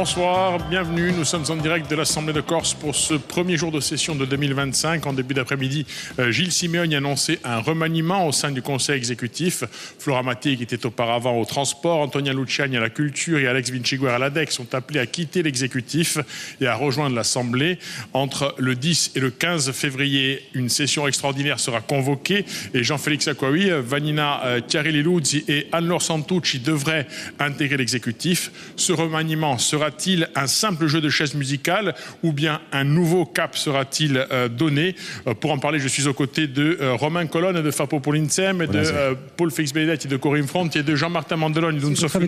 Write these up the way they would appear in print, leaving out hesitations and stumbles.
Bonsoir, bienvenue. Nous sommes en direct de l'Assemblée de Corse pour ce premier jour de session de 2025. En début d'après-midi, Gilles Simeoni a annoncé un remaniement au sein du Conseil exécutif. Flora Matti, qui était auparavant au transport, Antonia Luciani à la culture et Alex Vinciguer à l'ADEC sont appelés à quitter l'exécutif et à rejoindre l'Assemblée. Entre le 10 et le 15 février, une session extraordinaire sera convoquée et Jean-Félix Acquaoui, Vanina Chiarilli-Luzzi et Anne-Laure Santucci devraient intégrer l'exécutif. Ce remaniement sera-t-il un simple jeu de chaises musicales ou bien un nouveau cap sera-t-il donné? Pour en parler, je suis aux côtés de Romain Colonne de Fapo Polinsem, de Paul Félix-Benedetti de Corinne Front et de Jean-Martin Mandelone d'Unsofuno.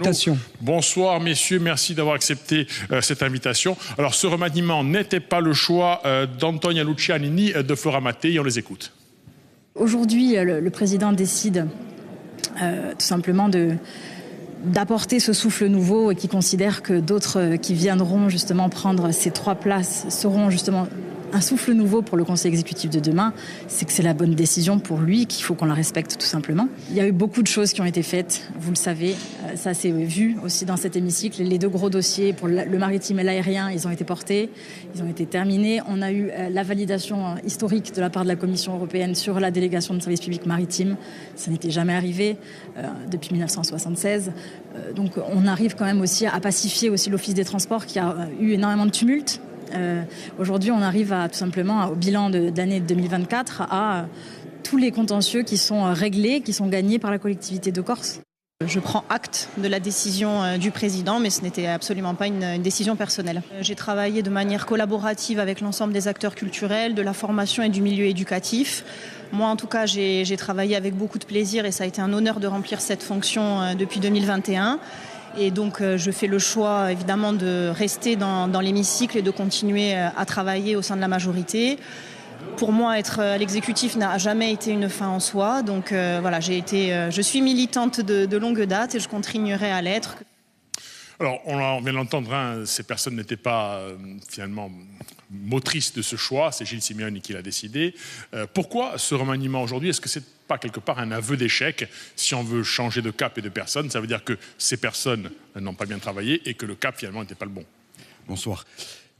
Bonsoir messieurs, merci d'avoir accepté cette invitation. Alors ce remaniement n'était pas le choix d'Antonia Luciani ni de Flora Mattei, on les écoute. Aujourd'hui, le président décide tout simplement d'apporter ce souffle nouveau et qui considère que d'autres qui viendront justement prendre ces trois places seront justement un souffle nouveau pour le Conseil exécutif de demain. C'est que c'est la bonne décision pour lui, qu'il faut qu'on la respecte tout simplement. Il y a eu beaucoup de choses qui ont été faites, vous le savez. Ça s'est vu aussi dans cet hémicycle. Les deux gros dossiers pour le maritime et l'aérien, ils ont été portés, ils ont été terminés. On a eu la validation historique de la part de la Commission européenne sur la délégation de service public maritime. Ça n'était jamais arrivé depuis 1976. Donc on arrive quand même aussi à pacifier aussi l'Office des transports qui a eu énormément de tumultes. Aujourd'hui, on arrive tout simplement au bilan de l'année 2024 à tous les contentieux qui sont réglés, qui sont gagnés par la collectivité de Corse. Je prends acte de la décision du président, mais ce n'était absolument pas une décision personnelle. J'ai travaillé de manière collaborative avec l'ensemble des acteurs culturels, de la formation et du milieu éducatif. Moi, en tout cas, j'ai travaillé avec beaucoup de plaisir et ça a été un honneur de remplir cette fonction depuis 2021. Et donc, je fais le choix, évidemment, de rester dans l'hémicycle et de continuer à travailler au sein de la majorité. Pour moi, être à l'exécutif n'a jamais été une fin en soi. Donc, voilà, je suis militante de longue date et je continuerai à l'être. Alors, on vient d'entendre, ces personnes n'étaient pas finalement motrices de ce choix, c'est Gilles Simeoni qui l'a décidé. Pourquoi ce remaniement aujourd'hui? Est-ce que c'est pas quelque part un aveu d'échec? Si on veut changer de cap et de personne, ça veut dire que ces personnes n'ont pas bien travaillé et que le cap finalement n'était pas le bon. Bonsoir.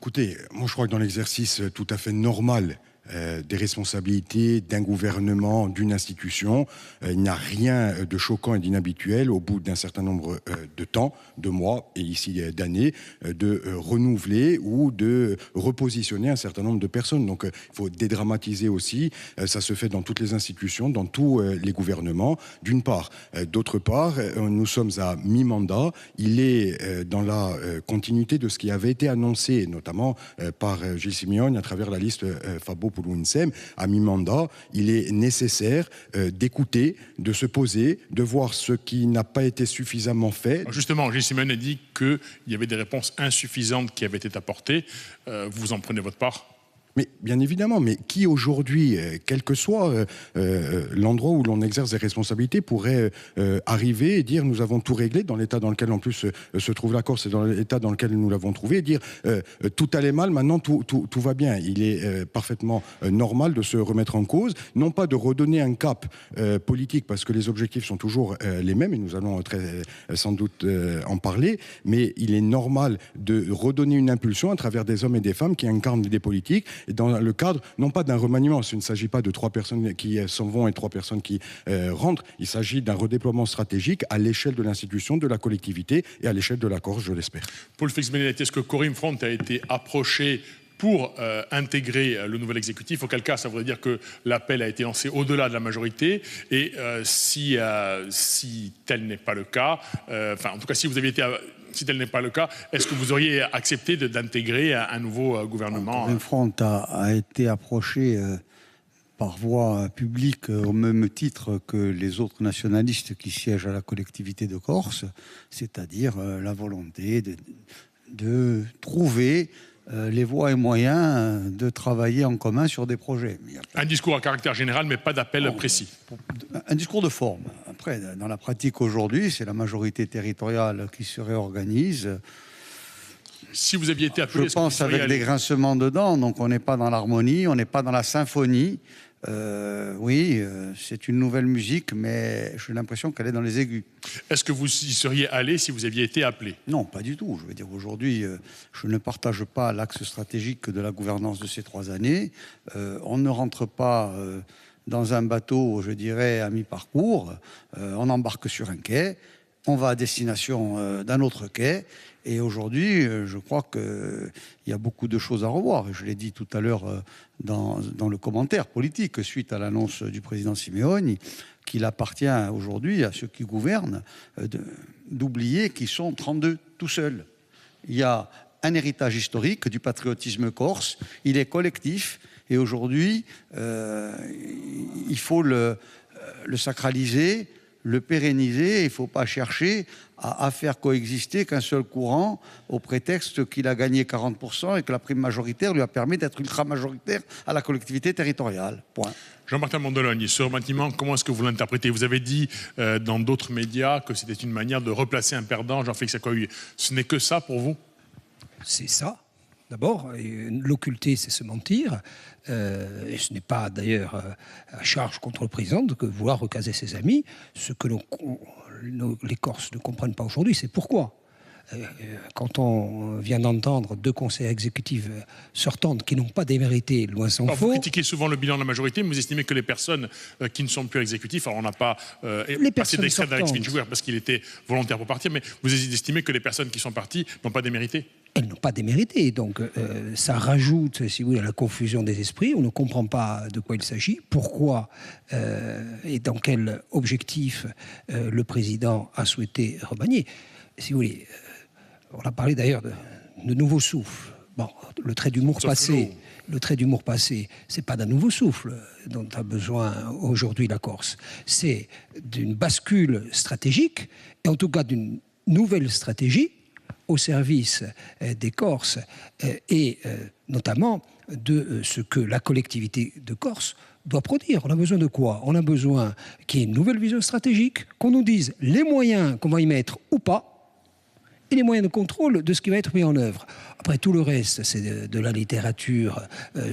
Écoutez, moi je crois que dans l'exercice tout à fait normal des responsabilités d'un gouvernement, d'une institution, il n'y a rien de choquant et d'inhabituel au bout d'un certain nombre de temps, de mois et ici d'années, de renouveler ou de repositionner un certain nombre de personnes. Donc il faut dédramatiser aussi, ça se fait dans toutes les institutions, dans tous les gouvernements, d'une part. D'autre part, nous sommes à mi-mandat, il est dans la continuité de ce qui avait été annoncé, notamment par Gilles Simeoni à travers la liste Fapo Polinsem, à mi-mandat, il est nécessaire d'écouter, de se poser, de voir ce qui n'a pas été suffisamment fait. Alors justement, Gilles Simeoni a dit qu'il y avait des réponses insuffisantes qui avaient été apportées. Vous en prenez votre part? Mais bien évidemment, mais qui aujourd'hui, quel que soit l'endroit où l'on exerce des responsabilités, pourrait arriver et dire nous avons tout réglé dans l'état dans lequel en plus se trouve la Corse et dans l'état dans lequel nous l'avons trouvé, et dire tout allait mal, maintenant tout va bien. Il est parfaitement normal de se remettre en cause, non pas de redonner un cap politique parce que les objectifs sont toujours les mêmes et nous allons sans doute en parler, mais il est normal de redonner une impulsion à travers des hommes et des femmes qui incarnent des politiques. Et dans le cadre, non pas d'un remaniement, il ne s'agit pas de 3 personnes qui s'en vont et 3 personnes qui rentrent, il s'agit d'un redéploiement stratégique à l'échelle de l'institution, de la collectivité et à l'échelle de la Corse, je l'espère. Paul Félix-Benedetti, est-ce que Corinne Front a été approché pour intégrer le nouvel exécutif? Auquel cas, ça voudrait dire que l'appel a été lancé au-delà de la majorité. Et si tel n'est pas le cas, en tout cas, si tel n'est pas le cas, est-ce que vous auriez accepté d'intégrer un nouveau gouvernement? Corinne Front a été approché par voie publique au même titre que les autres nationalistes qui siègent à la collectivité de Corse, c'est-à-dire la volonté de trouver les voies et moyens de travailler en commun sur des projets. Un discours à caractère général, mais pas d'appel précis. Un discours de forme. Après, dans la pratique aujourd'hui, c'est la majorité territoriale qui se réorganise. Si vous aviez été appelé... Je pense avec des grincements de dents, donc on n'est pas dans l'harmonie, on n'est pas dans la symphonie. Oui, c'est une nouvelle musique, mais j'ai l'impression qu'elle est dans les aigus. Est-ce que vous y seriez allé si vous aviez été appelé? Non, pas du tout. Je veux dire, aujourd'hui, je ne partage pas l'axe stratégique de la gouvernance de ces 3 années. On ne rentre pas dans un bateau, je dirais, à mi-parcours. On embarque sur un quai, on va à destination d'un autre quai. Et aujourd'hui, je crois qu'il y a beaucoup de choses à revoir. Je l'ai dit tout à l'heure dans le commentaire politique, suite à l'annonce du président Simeoni, qu'il appartient aujourd'hui à ceux qui gouvernent d'oublier qu'ils sont 32 tout seuls. Il y a un héritage historique du patriotisme corse, il est collectif, et aujourd'hui, il faut le sacraliser, le pérenniser. Il ne faut pas chercher à faire coexister qu'un seul courant au prétexte qu'il a gagné 40% et que la prime majoritaire lui a permis d'être ultra-majoritaire à la collectivité territoriale. Point. Jean-Martin Mondologne, ce remaniement, comment est-ce que vous l'interprétez? Vous avez dit dans d'autres médias que c'était une manière de replacer un perdant, Jean-Félix Acoyoye. Ce n'est que ça pour vous? C'est ça. D'abord, l'occulter, c'est se mentir. Et ce n'est pas d'ailleurs à charge contre le président de vouloir recaser ses amis. Ce que les Corses ne comprennent pas aujourd'hui, c'est pourquoi. Quand on vient d'entendre 2 conseillers exécutifs sortantes qui n'ont pas démérité, loin s'en faut. Vous critiquez souvent le bilan de la majorité, mais vous estimez que les personnes qui ne sont plus exécutifs, alors on n'a pas passé d'extrait d'Alex Finchouer parce qu'il était volontaire pour partir, mais vous estimez que les personnes qui sont parties n'ont pas démérité? Elles n'ont pas démérité, donc ça rajoute, si vous voulez, à la confusion des esprits. On ne comprend pas de quoi il s'agit, pourquoi et dans quel objectif le président a souhaité remanier. Si vous voulez, on a parlé d'ailleurs de nouveau souffle. Bon, le trait d'humour passé, c'est pas d'un nouveau souffle dont a besoin aujourd'hui la Corse. C'est d'une bascule stratégique, et en tout cas d'une nouvelle stratégie au service des Corses et notamment de ce que la collectivité de Corse doit produire. On a besoin de quoi? On a besoin qu'il y ait une nouvelle vision stratégique, qu'on nous dise les moyens qu'on va y mettre ou pas, et les moyens de contrôle de ce qui va être mis en œuvre. Après, tout le reste, c'est de la littérature,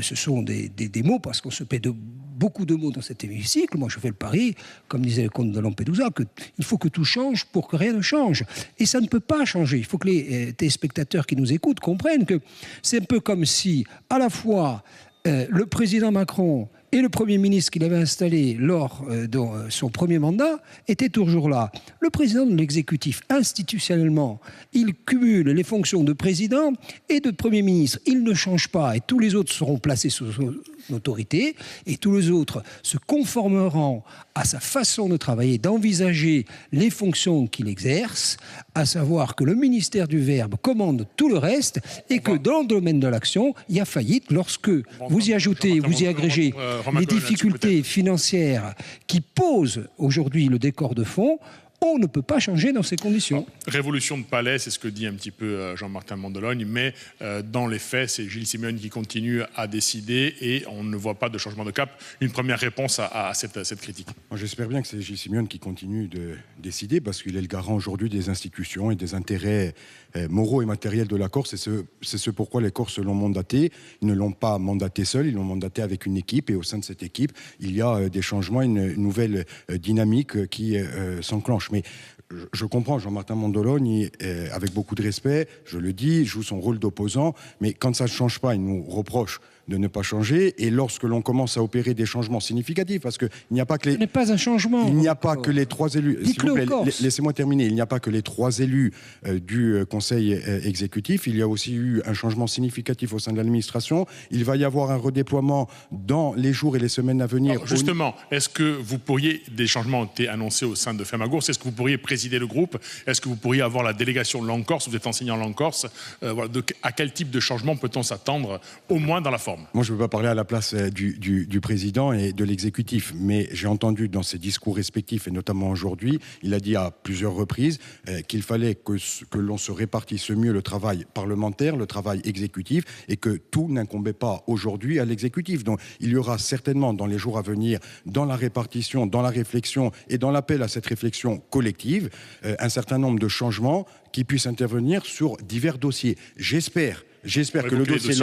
ce sont des mots, parce qu'on se paie de beaucoup de mots dans cet hémicycle. Moi, je fais le pari, comme disait le comte de Lampedusa, qu'il faut que tout change pour que rien ne change. Et ça ne peut pas changer. Il faut que les téléspectateurs qui nous écoutent comprennent que c'est un peu comme si, à la fois, le président Macron et le Premier ministre qu'il avait installé lors de son premier mandat était toujours là. Le président de l'exécutif, institutionnellement, il cumule les fonctions de président et de Premier ministre. Il ne change pas, et tous les autres seront placés sous son autorité, et tous les autres se conformeront à sa façon de travailler, d'envisager les fonctions qu'il exerce, à savoir que le ministère du Verbe commande tout le reste, et que dans le domaine de l'action, il y a faillite lorsque vous y ajoutez, vous y agrégez les difficultés financières qui posent aujourd'hui le décor de fond. On ne peut pas changer dans ces conditions. Révolution de palais, c'est ce que dit un petit peu Jean-Martin Mondologne, mais dans les faits, c'est Gilles Simeoni qui continue à décider et on ne voit pas de changement de cap. Une première réponse à cette critique. J'espère bien que c'est Gilles Simeoni qui continue de décider parce qu'il est le garant aujourd'hui des institutions et des intérêts moraux et matériels de la Corse. C'est ce pourquoi les Corses l'ont mandaté. Ils ne l'ont pas mandaté seul, ils l'ont mandaté avec une équipe, et au sein de cette équipe, il y a des changements, une nouvelle dynamique qui s'enclenche. Mais je comprends Jean-Martin Mondologne, avec beaucoup de respect, je le dis, joue son rôle d'opposant, mais quand ça ne change pas, il nous reproche de ne pas changer, et lorsque l'on commence à opérer des changements significatifs, parce qu'il n'y a pas que les... Ce n'est pas un changement. Il n'y a pas que les 3 élus... S'il vous plaît, laissez-moi terminer. Il n'y a pas que les 3 élus du Conseil exécutif, il y a aussi eu un changement significatif au sein de l'administration. Il va y avoir un redéploiement dans les jours et les semaines à venir. Alors, justement, est-ce que vous pourriez... Des changements ont été annoncés au sein de Femagours. Est-ce que vous pourriez présider le groupe? Est-ce que vous pourriez avoir la délégation de langue corse? Vous êtes enseignant en langue corse. À quel type de changement peut-on s'attendre, au moins dans la forme? Moi, je ne veux pas parler à la place du président et de l'exécutif, mais j'ai entendu dans ses discours respectifs, et notamment aujourd'hui, il a dit à plusieurs reprises qu'il fallait que l'on se répartisse mieux le travail parlementaire, le travail exécutif, et que tout n'incombait pas aujourd'hui à l'exécutif. Donc, il y aura certainement dans les jours à venir, dans la répartition, dans la réflexion et dans l'appel à cette réflexion collective, un certain nombre de changements qui puissent intervenir sur divers dossiers. J'espère J'espère que le dossier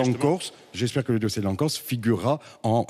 Langue Corse figurera en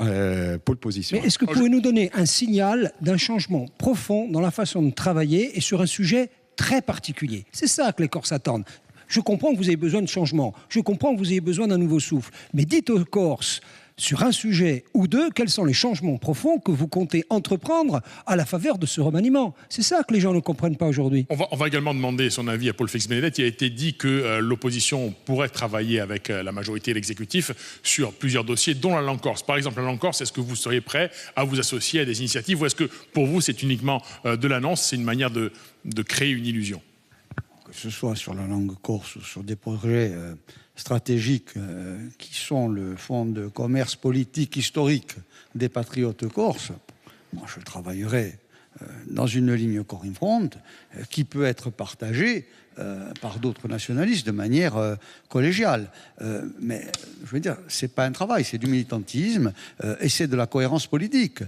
pole position. Mais est-ce que vous pouvez nous donner un signal d'un changement profond dans la façon de travailler et sur un sujet très particulier? C'est ça que les Corses attendent. Je comprends que vous avez besoin de changement, je comprends que vous ayez besoin d'un nouveau souffle, mais dites aux Corses, sur un sujet ou deux, quels sont les changements profonds que vous comptez entreprendre à la faveur de ce remaniement? C'est ça que les gens ne comprennent pas aujourd'hui. On va également demander son avis à Paul Félix-Benedette. Il a été dit que l'opposition pourrait travailler avec la majorité et l'exécutif sur plusieurs dossiers, dont la langue corse. Par exemple, la langue corse, est-ce que vous seriez prêt à vous associer à des initiatives ou est-ce que pour vous c'est uniquement de l'annonce, c'est une manière de créer une illusion? Que ce soit sur la langue corse ou sur des projets stratégiques qui sont le fonds de commerce politique historique des patriotes corses, moi je travaillerai dans une ligne correspondante qui peut être partagée par d'autres nationalistes de manière collégiale. Mais je veux dire, c'est pas un travail, c'est du militantisme et c'est de la cohérence politique.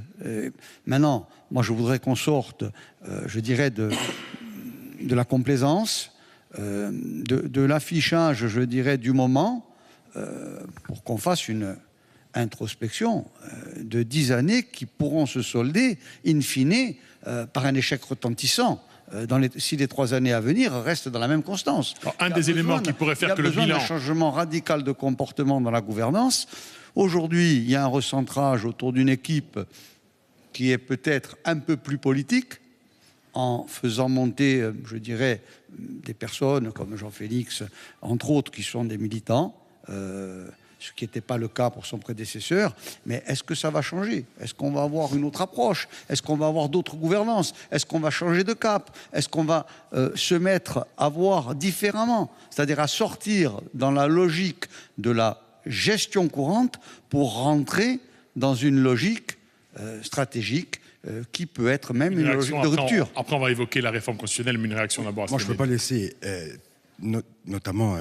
Maintenant, moi je voudrais qu'on sorte, je dirais, de la complaisance, de l'affichage, je dirais, du moment, pour qu'on fasse une introspection de 10 années qui pourront se solder, in fine, par un échec retentissant. Si les 3 années à venir restent dans la même constance. Alors, un des éléments qui pourrait faire que le bilan... Il y a besoin d'un changement radical de comportement dans la gouvernance. Aujourd'hui, il y a un recentrage autour d'une équipe qui est peut-être un peu plus politique, en faisant monter, je dirais, des personnes comme Jean-Félix, entre autres, qui sont des militants, ce qui n'était pas le cas pour son prédécesseur. Mais est-ce que ça va changer? Est-ce qu'on va avoir une autre approche? Est-ce qu'on va avoir d'autres gouvernances? Est-ce qu'on va changer de cap? Est-ce qu'on va se mettre à voir différemment? C'est-à-dire à sortir dans la logique de la gestion courante pour rentrer dans une logique stratégique qui peut être même une logique de rupture. Après, on va évoquer la réforme constitutionnelle, mais une réaction d'abord à Moi, je ne peux pas laisser, notamment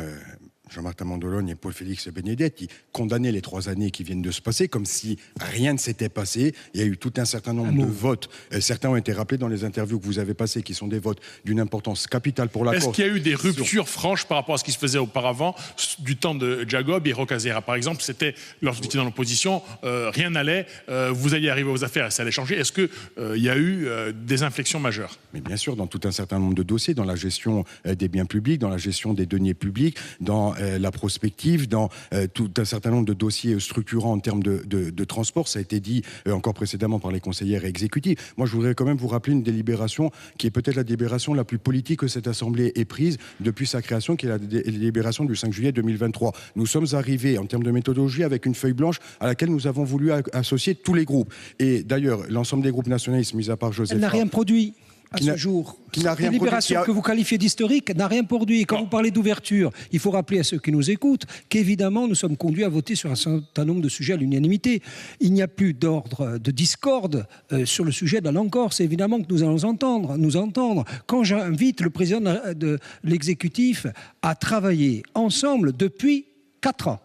Jean-Martin Mandolone et Paul Félix-Benedette, qui condamnaient les 3 années qui viennent de se passer, comme si rien ne s'était passé. Il y a eu tout un certain nombre de votes. Certains ont été rappelés dans les interviews que vous avez passées, qui sont des votes d'une importance capitale pour la Corse. Est-ce qu'il y a eu des ruptures franches par rapport à ce qui se faisait auparavant, du temps de Jacob et Rocazera, par exemple? C'était, lorsque vous étiez dans l'opposition, rien n'allait, vous alliez arriver aux affaires et ça allait changer. Est-ce qu'il y a eu des inflexions majeures? Mais bien sûr, dans tout un certain nombre de dossiers, dans la gestion des biens publics, dans la gestion des deniers publics, dans la prospective, dans tout un certain nombre de dossiers structurants en termes de transport. Ça a été dit encore précédemment par les conseillères exécutives. Moi, je voudrais quand même vous rappeler une délibération qui est peut-être la délibération la plus politique que cette Assemblée ait prise depuis sa création, qui est la délibération du 5 juillet 2023. Nous sommes arrivés, en termes de méthodologie, avec une feuille blanche à laquelle nous avons voulu associer tous les groupes. Et d'ailleurs, l'ensemble des groupes nationalistes, mis à part Joseph... Elle n'a rien produit à ce jour. La délibération que vous qualifiez d'historique n'a rien produit. Et quand vous parlez d'ouverture, il faut rappeler à ceux qui nous écoutent qu'évidemment, nous sommes conduits à voter sur un certain nombre de sujets à l'unanimité. Il n'y a plus d'ordre de discorde sur le sujet de la langue corse. Évidemment que nous allons nous entendre. Quand j'invite le président de l'exécutif à travailler ensemble depuis 4 ans,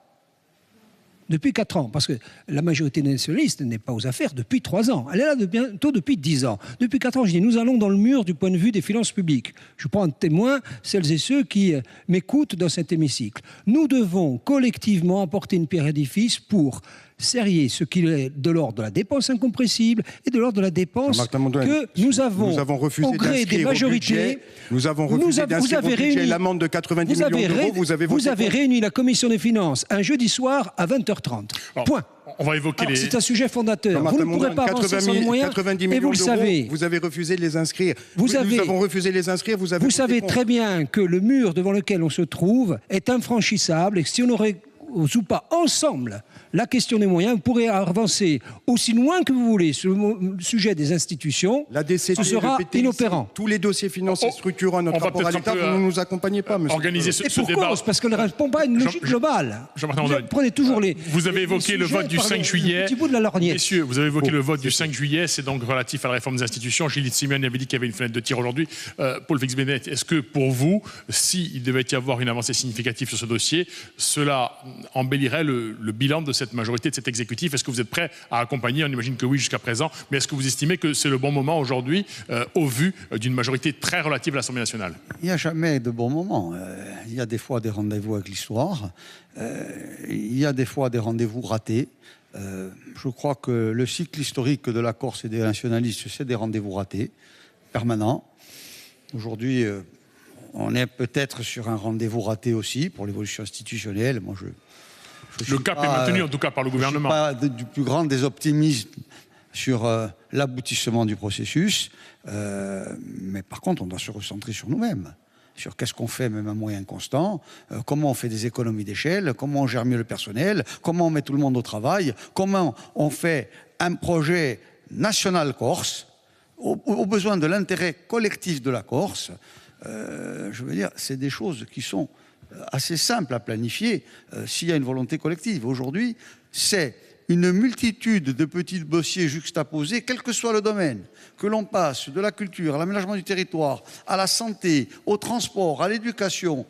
depuis 4 ans, parce que la majorité nationaliste n'est pas aux affaires depuis 3 ans. Elle est là bientôt depuis 10 ans. Depuis 4 ans, je dis, nous allons dans le mur du point de vue des finances publiques. Je prends en témoin celles et ceux qui m'écoutent dans cet hémicycle. Nous devons collectivement apporter une pierre à l'édifice pour serrer ce qui est de l'ordre de la dépense incompressible et de l'ordre de la dépense que nous avons refusé au gré des majorités. Nous avons refusé d'inscrire au budget l'amende de 90 millions d'euros. Vous avez réuni la commission des finances un jeudi soir à 20h30. Point. On va évoquer c'est un sujet fondateur. Vous ne pourrez pas avancer sans les moyens, 90 et vous le savez. Vous avez refusé de les inscrire. Nous avons refusé de les inscrire. Vous savez très bien que le mur devant lequel on se trouve est infranchissable et que si on n'aurait ou pas ensemble la question des moyens, vous pourrez avancer aussi loin que vous voulez sur le sujet des institutions. La DCT, ce sera inopérant. Tous les dossiers financiers structurants à notre rapport à l'État, vous ne nous accompagnez pas, monsieur. Organiser ce débat. Parce qu'on ne répond pas à une logique globale. Prenez toujours les. Vous avez évoqué le vote du 5 juillet. Petit bout de la lorgnette. Messieurs, vous avez évoqué le vote du 5 juillet. C'est donc relatif à la réforme des institutions. Gilles Simeone avait dit qu'il y avait une fenêtre de tir aujourd'hui. Paul Félix-Benedette, est-ce que pour vous, s'il devait y avoir une avancée significative sur ce dossier, cela embellirait le bilan de cette majorité, de cet exécutif? Est-ce que vous êtes prêt à accompagner? On imagine que oui jusqu'à présent, mais est-ce que vous estimez que c'est le bon moment aujourd'hui au vu d'une majorité très relative à l'Assemblée nationale? Il n'y a jamais de bon moment. Il y a des fois des rendez-vous avec l'histoire, il y a des fois des rendez-vous ratés. Je crois que le cycle historique de la Corse et des nationalistes, c'est des rendez-vous ratés, permanents. Aujourd'hui, on est peut-être sur un rendez-vous raté aussi pour l'évolution institutionnelle. Moi, le cap est maintenu, en tout cas, par le gouvernement. Je ne suis pas du plus grand des optimismes sur l'aboutissement du processus. Mais par contre, on doit se recentrer sur nous-mêmes. Sur qu'est-ce qu'on fait, même à moyen constant, comment on fait des économies d'échelle, comment on gère mieux le personnel, comment on met tout le monde au travail, comment on fait un projet national corse, au besoin de l'intérêt collectif de la Corse. Je veux dire, c'est des choses qui sont assez simples à planifier s'il y a une volonté collective. Aujourd'hui, c'est une multitude de petits dossiers juxtaposés, quel que soit le domaine, que l'on passe de la culture à l'aménagement du territoire, à la santé, au transport, à l'éducation.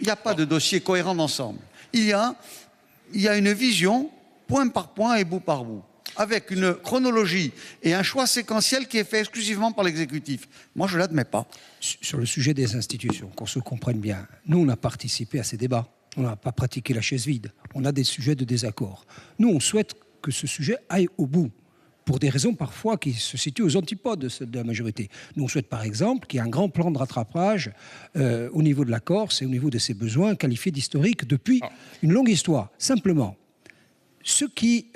Il n'y a pas de dossier cohérent d'ensemble. Il y a une vision, point par point et bout par bout, avec une chronologie et un choix séquentiel qui est fait exclusivement par l'exécutif. Moi, je ne l'admets pas. Sur le sujet des institutions, qu'on se comprenne bien, nous, on a participé à ces débats. On n'a pas pratiqué la chaise vide. On a des sujets de désaccord. Nous, on souhaite que ce sujet aille au bout, pour des raisons parfois qui se situent aux antipodes de la majorité. Nous, on souhaite par exemple qu'il y ait un grand plan de rattrapage au niveau de la Corse et au niveau de ses besoins qualifiés d'historiques depuis une longue histoire. Simplement, ce qui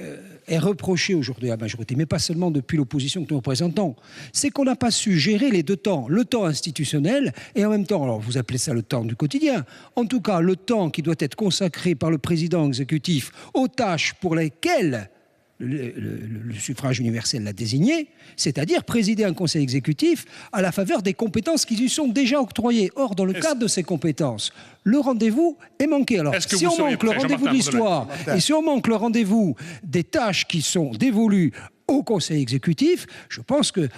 est reproché aujourd'hui à la majorité, mais pas seulement depuis l'opposition que nous représentons, c'est qu'on n'a pas su gérer les deux temps, le temps institutionnel et en même temps, alors vous appelez ça le temps du quotidien, en tout cas le temps qui doit être consacré par le président exécutif aux tâches pour lesquelles le suffrage universel l'a désigné, c'est-à-dire présider un conseil exécutif à la faveur des compétences qui lui sont déjà octroyées. Or, dans le cadre de ces compétences, le rendez-vous est manqué. Alors, si on manque le rendez-vous de l'histoire et si on manque le rendez-vous des tâches qui sont dévolues au Conseil exécutif, je pense que,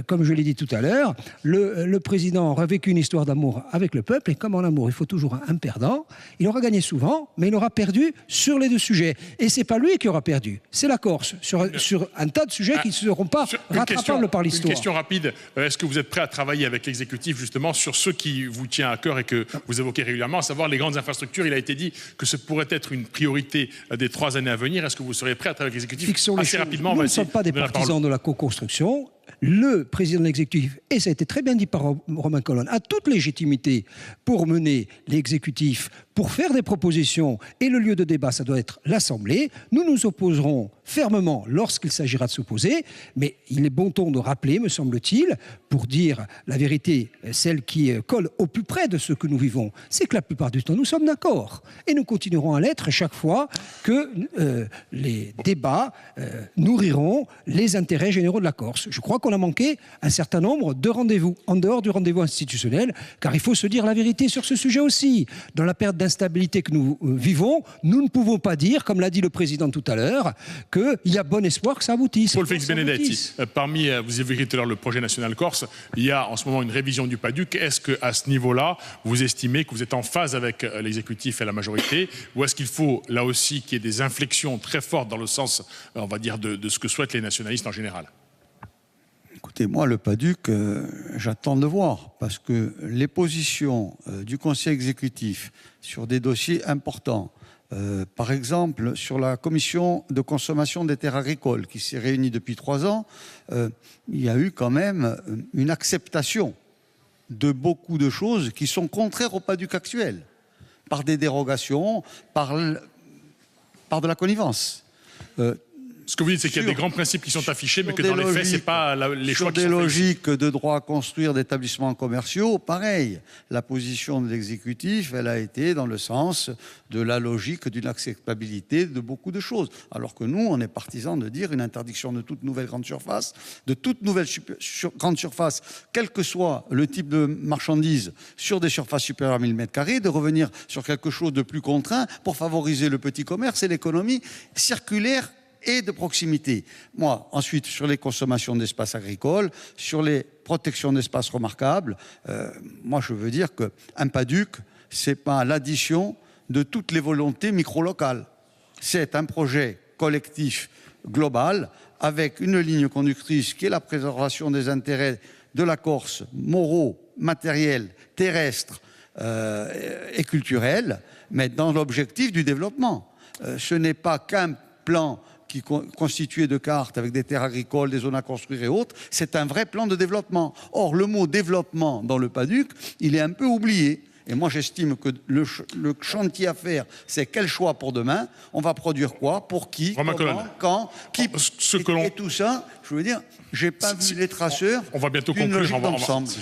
comme je l'ai dit tout à l'heure, le président aura vécu une histoire d'amour avec le peuple, et comme en amour, il faut toujours un perdant. Il aura gagné souvent, mais il aura perdu sur les deux sujets. Et c'est pas lui qui aura perdu, c'est la Corse, sur un tas de sujets qui ne seront pas rattrapables par l'histoire. Une question rapide, est-ce que vous êtes prêt à travailler avec l'exécutif justement sur ce qui vous tient à cœur et que vous évoquez régulièrement, à savoir les grandes infrastructures? Il a été dit que ce pourrait être une priorité des 3 années à venir. Est-ce que vous seriez prêt à travailler avec l'exécutif assez rapidement? Nous ne sommes pas des partisans de la co-construction. Le président de l'exécutif, et ça a été très bien dit par Romain Colonne, a toute légitimité pour mener l'exécutif, pour faire des propositions, et le lieu de débat, ça doit être l'Assemblée. Nous nous opposerons fermement lorsqu'il s'agira de s'opposer, mais il est bon ton de rappeler, me semble-t-il, pour dire la vérité, celle qui colle au plus près de ce que nous vivons, c'est que la plupart du temps, nous sommes d'accord. Et nous continuerons à l'être chaque fois que les débats nourriront les intérêts généraux de la Corse. Je crois qu'on a manqué un certain nombre de rendez-vous, en dehors du rendez-vous institutionnel, car il faut se dire la vérité sur ce sujet aussi. Dans la période d'instabilité que nous vivons, nous ne pouvons pas dire, comme l'a dit le président tout à l'heure, qu'il y a bon espoir que ça aboutisse. Paul Félix Benedetti, parmi, vous évoquiez tout à l'heure le projet national corse, il y a en ce moment une révision du PADUC. Est-ce qu'à ce niveau-là, vous estimez que vous êtes en phase avec l'exécutif et la majorité, ou est-ce qu'il faut, là aussi, qu'il y ait des inflexions très fortes dans le sens, on va dire, de ce que souhaitent les nationalistes en général? Écoutez, moi, le PADUC, j'attends de voir, parce que les positions du Conseil exécutif sur des dossiers importants, par exemple, sur la commission de consommation des terres agricoles, qui s'est réunie depuis 3 ans, il y a eu quand même une acceptation de beaucoup de choses qui sont contraires au PADUC actuel, par des dérogations, par de la connivence. Ce que vous dites, c'est qu'il y a des grands principes qui sont affichés, mais que dans les faits, ce n'est pas les choix qui sont faits. Sur des logiques de droit à construire d'établissements commerciaux, pareil. La position de l'exécutif, elle a été dans le sens de la logique d'une acceptabilité de beaucoup de choses. Alors que nous, on est partisans de dire une interdiction de toute nouvelle grande surface, de toute nouvelle grande surface, quel que soit le type de marchandise, sur des surfaces supérieures à 1000 m², de revenir sur quelque chose de plus contraint pour favoriser le petit commerce et l'économie circulaire et de proximité. Moi, ensuite, sur les consommations d'espaces agricoles, sur les protections d'espaces remarquables, moi, je veux dire qu'un PADUC, ce n'est pas l'addition de toutes les volontés micro-locales. C'est un projet collectif global avec une ligne conductrice qui est la préservation des intérêts de la Corse, moraux, matériels, terrestres et culturels, mais dans l'objectif du développement. Ce n'est pas qu'un plan qui est constitué de cartes avec des terres agricoles, des zones à construire et autres, c'est un vrai plan de développement. Or, le mot développement dans le PADUC, il est un peu oublié. Et moi, j'estime que le chantier à faire, c'est quel choix pour demain? On va produire quoi? Pour qui? Comment? Quand? Qui? Et tout ça, je veux dire, j'ai pas vu les traceurs. On va bientôt conclure.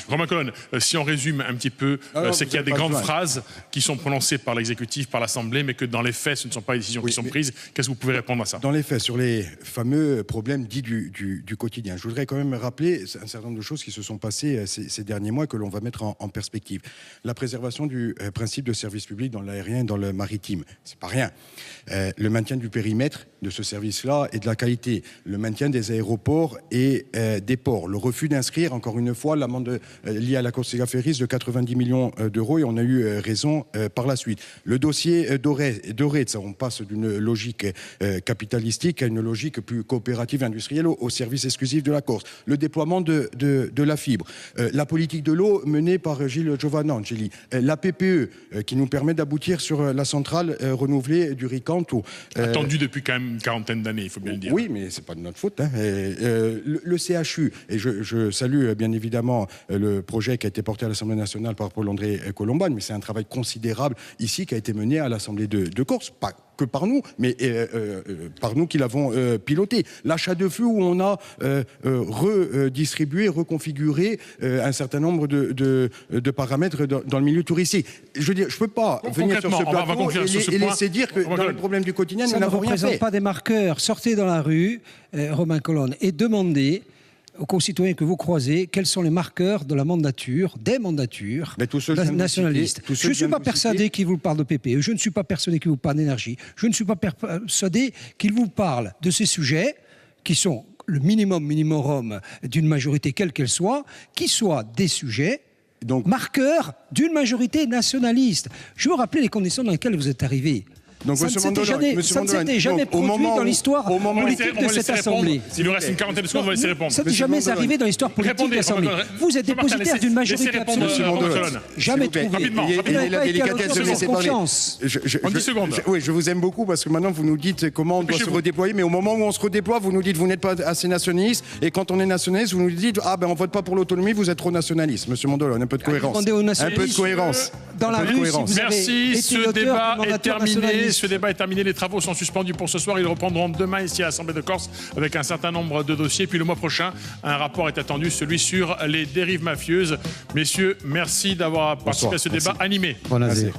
Romain Colonne, si on résume un petit peu, c'est qu'il y a des grandes phrases qui sont prononcées par l'exécutif, par l'Assemblée, mais que dans les faits, ce ne sont pas les décisions qui sont prises. Qu'est-ce que vous pouvez répondre à ça? Dans les faits, sur les fameux problèmes dits du quotidien, je voudrais quand même rappeler un certain nombre de choses qui se sont passées ces derniers mois que l'on va mettre en perspective. La préservation du principe de service public dans l'aérien et dans le maritime, c'est pas rien. Le maintien du périmètre de ce service-là et de la qualité, le maintien des aéroports et des ports, le refus d'inscrire encore une fois l'amende liée à la Corsica Ferries de 90 millions d'euros et on a eu raison par la suite. Le dossier doré, ça, on passe d'une logique capitalistique à une logique plus coopérative industrielle au service exclusif de la Corse. Le déploiement de la fibre, la politique de l'eau menée par Gilles Giovannangeli, la PPE qui nous permet d'aboutir sur la centrale renouvelée du Ricanto. Attendu depuis quand même une quarantaine d'années, il faut bien le dire. Oui, mais c'est pas de notre faute. Hein. Le CHU, et je salue bien évidemment le projet qui a été porté à l'Assemblée nationale par Paul-André Colomban, mais c'est un travail considérable ici qui a été mené à l'Assemblée de Corse, pas que par nous, mais par nous qui l'avons piloté. L'achat de feu où on a redistribué, reconfiguré un certain nombre de paramètres dans le milieu touristique. Je veux dire, je ne peux pas venir sur ce plateau et laisser dire que dans les problèmes du quotidien, nous n'avons rien fait. Ça ne représente pas des marqueurs. Sortez dans la rue, Romain Colonne, et demandez aux concitoyens que vous croisez quels sont les marqueurs de la mandature, des mandatures nationalistes. Je ne suis pas persuadé qu'ils vous parlent de PPE, je ne suis pas persuadé qu'ils vous parlent d'énergie, je ne suis pas persuadé qu'ils vous parlent de ces sujets qui sont le minimum d'une majorité quelle qu'elle soit, qui soient des sujets marqueurs d'une majorité nationaliste. Je veux rappeler les conditions dans lesquelles vous êtes arrivé. Donc, ça ne s'était jamais produit dans l'histoire politique de cette Assemblée. S'il nous reste une quarantaine de secondes, on va laisser répondre. Ça n'est jamais arrivé dans l'histoire politique de l'Assemblée. Vous êtes dépositaire d'une majorité absolue. Jamais trouvé. Et la délicatesse de me laisser parler. En 10 secondes. Oui, je vous aime beaucoup parce que maintenant vous nous dites comment on doit se redéployer, mais au moment où on se redéploie, vous nous dites vous n'êtes pas assez nationaliste, et quand on est nationaliste, vous nous dites on vote pas pour l'autonomie, vous êtes trop nationaliste. Monsieur Mondolone, un peu de cohérence. Un peu de cohérence. Dans la rue, merci, ce débat est terminé. Ce débat est terminé, les travaux sont suspendus pour ce soir. Ils reprendront demain ici à l'Assemblée de Corse avec un certain nombre de dossiers. Puis le mois prochain, un rapport est attendu, celui sur les dérives mafieuses. Messieurs, merci d'avoir participé à ce débat animé. Buonasera.